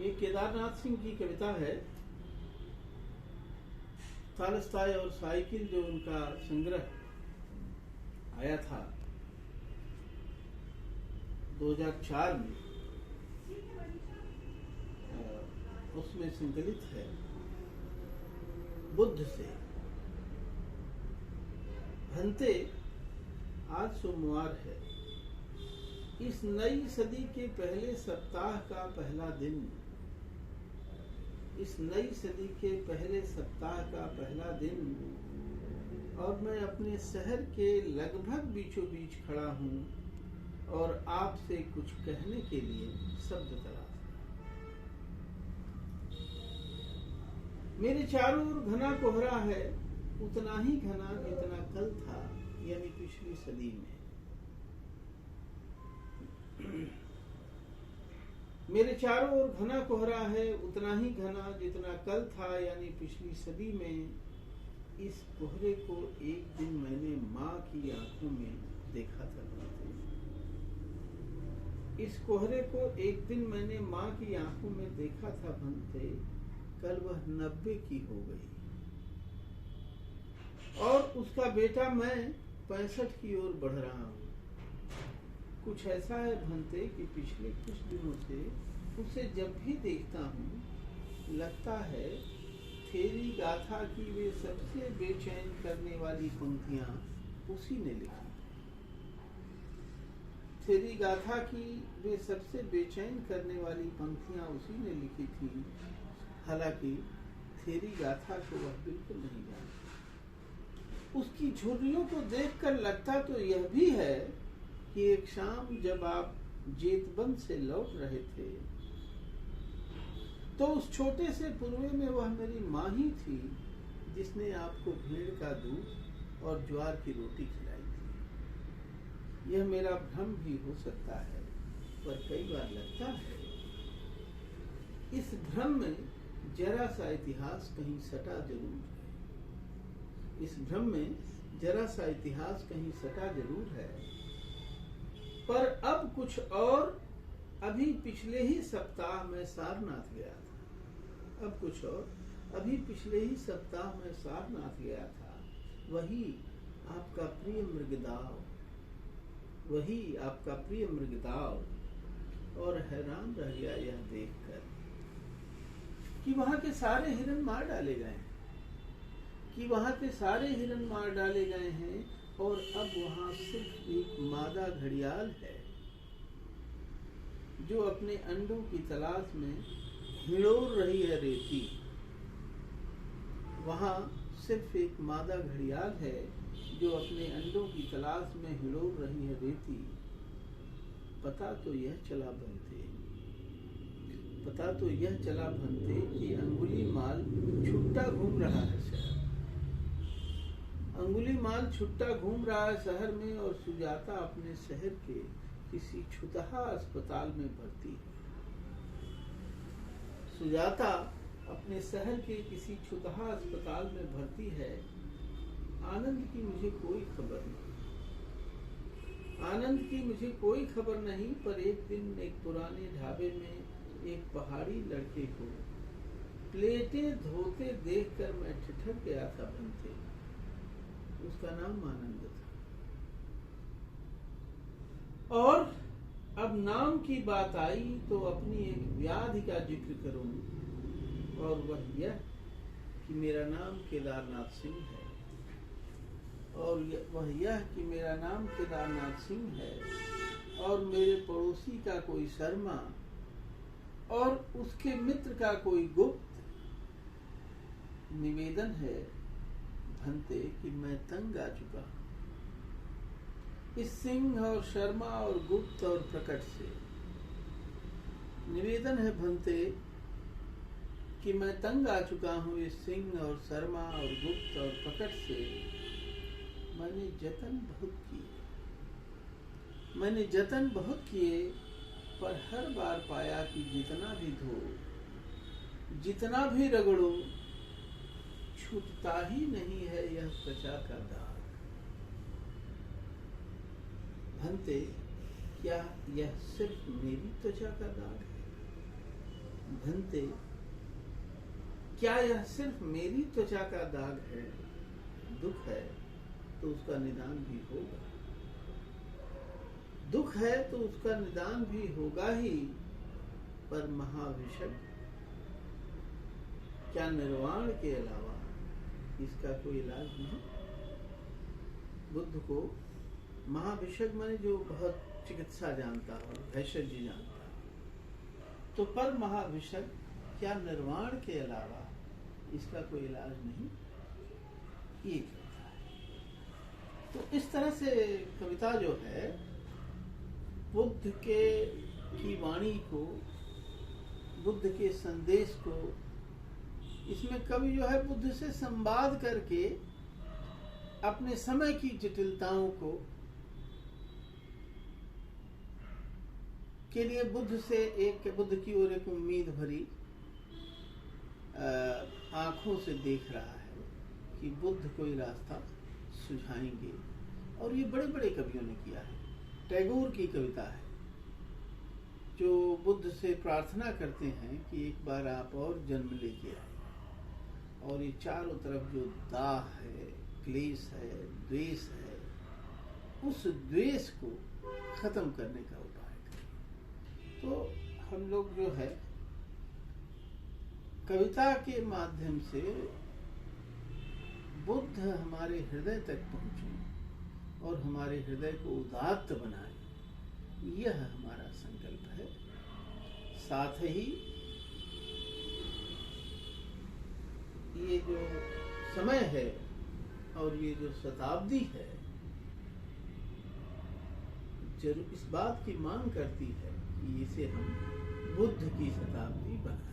ये केदारनाथ सिंह की कविता है। तालस्ताय और साइकिल जो उनका संग्रह आया था 2004 में, उसमें संकलित है बुद्ध से। भंते, आज सोमवार है। इस नई सदी के पहले सप्ताह का पहला दिन, इस नई सदी के पहले सप्ताह का पहला दिन, और मैं अपने शहर के लगभग बीचों बीच खड़ा हूँ और आपसे कुछ कहने के लिए शब्द तलाश। मेरे चारों ओर घना कोहरा है, उतना ही घना जितना कल था, यानी पिछली सदी में। मेरे चारों ओर घना कोहरा है, उतना ही घना जितना कल था, यानी पिछली सदी में। इस कोहरे को एक दिन मैंने माँ की आंखों में देखा था भंते। इस कोहरे को एक दिन मैंने माँ की आंखों में देखा था भंते। कल वह 90 की हो गई और उसका बेटा मैं 65 की ओर बढ़ रहा हूँ। कुछ ऐसा है भंते कि पिछले कुछ दिनों से उसे जब भी देखता हूँ लगता है थेरी गाथा की वे सबसे बेचैन करने वाली पंक्तियाँ उसी ने लिखी। थेरी गाथा की वे सबसे बेचैन करने वाली पंक्तियाँ उसी ने लिखी थी। हालांकि थेरी गाथा को वह बिल्कुल नहीं जानता। उसकी झुर्रियों को देखकर लगता तो यह भी है कि एक शाम जब आप जेतबंद से लौट रहे थे तो उस छोटे से पुरवे में वह मेरी माँ ही थी जिसने आपको भेड़ का दूध और ज्वार की रोटी खिलाई थी। यह मेरा भ्रम भी हो सकता है, पर कई बार लगता है इस भ्रम में जरा सा इतिहास कहीं सटा जरूर है। इस भ्रम में जरा सा इतिहास कहीं सटा जरूर है। पर अब कुछ और। अभी पिछले ही सप्ताह में सारनाथ गया था। अब कुछ और। अभी पिछले ही सप्ताह में सारनाथ गया था। वही आपका प्रिय मृगदाव, वही आपका प्रिय मृगदाव। और हैरान रह गया यह देखकर कि वहां के सारे हिरन मार डाले गए हैं, कि वहां के सारे हिरन मार डाले गए हैं और अब वहां सिर्फ एक मादा घड़ियाल है जो अपने अंडों की तलाश में हिड़ोर रही है रेती। वहां सिर्फ एक मादा घड़ियाल है जो अपने अंडों की तलाश में हिड़ोर रही है रेती। पता तो यह चला भंते, पता तो यह चला भंते कि अंगुलीमाल छुट्टा घूम रहा है शहर। अंगुलीमाल छुट्टा घूम रहा है शहर में और सुजाता अपने शहर के किसी छुतहा अस्पताल में भर्ती है। सुजाता अपने शहर के किसी छुतहा अस्पताल में भर्ती है। आनंद की मुझे कोई खबर नहीं, आनंद की मुझे कोई खबर नहीं। पर एक दिन एक पुराने ढाबे में एक पहाड़ी लड़के को प्लेटें धोते देखकर मैं ठिठक गया था भंते। उसका नाम आनंद था। और अब नाम की बात आई तो अपनी एक व्याधि का जिक्र करूं, और वह यह कि मेरा नाम केदारनाथ सिंह है। और वह यह कि मेरा नाम केदारनाथ सिंह है और मेरे पड़ोसी का कोई शर्मा और उसके मित्र का कोई गुप्त। निवेदन है भंते कि मैं तंग आ चुका हूं इस सिंह और शर्मा और गुप्त और प्रकट से। निवेदन है भंते कि मैं तंग आ चुका हूं इस सिंह और शर्मा और गुप्त और प्रकट से। मैंने जतन बहुत किए, पर हर बार पाया कि जितना भी धो, जितना भी रगड़ो, छूटता ही नहीं है यह त्वचा का दाग। भंते, क्या यह सिर्फ मेरी त्वचा का दाग है? धन्ते, क्या यह सिर्फ मेरी त्वचा का दाग है, दुख है तो उसका निदान भी होगा। दुख है तो उसका निदान भी होगा ही, पर महाविषग, क्या निर्वाण के अलावा इसका कोई इलाज नहीं। बुद्ध को महाविषग माने जो बहुत चिकित्सा जानता हो, भेषज जानता हो, तो पर महाविषग, क्या निर्वाण के अलावा इसका कोई इलाज नहीं, ये कहता है। तो इस तरह से कविता जो है बुद्ध की वाणी को, बुद्ध के संदेश को, इसमें कवि जो है बुद्ध से संवाद करके अपने समय की जटिलताओं को के लिए बुद्ध की ओर एक उम्मीद भरी आंखों से देख रहा है कि बुद्ध कोई रास्ता सुझाएंगे। और ये बड़े बड़े कवियों ने किया है। टैगोर की कविता है जो बुद्ध से प्रार्थना करते हैं कि एक बार आप और जन्म लेके आए, और ये चारों तरफ जो दाह है, क्लेश है, द्वेष है, उस द्वेष को खत्म करने का उपाय करें। तो हम लोग जो है कविता के माध्यम से बुद्ध हमारे हृदय तक पहुंचे और हमारे हृदय को उदात्त बनाए, यह हमारा संकल्प है। साथ ही ये जो समय है और ये जो शताब्दी है, जरूर इस बात की मांग करती है कि इसे हम बुद्ध की शताब्दी बनाएं।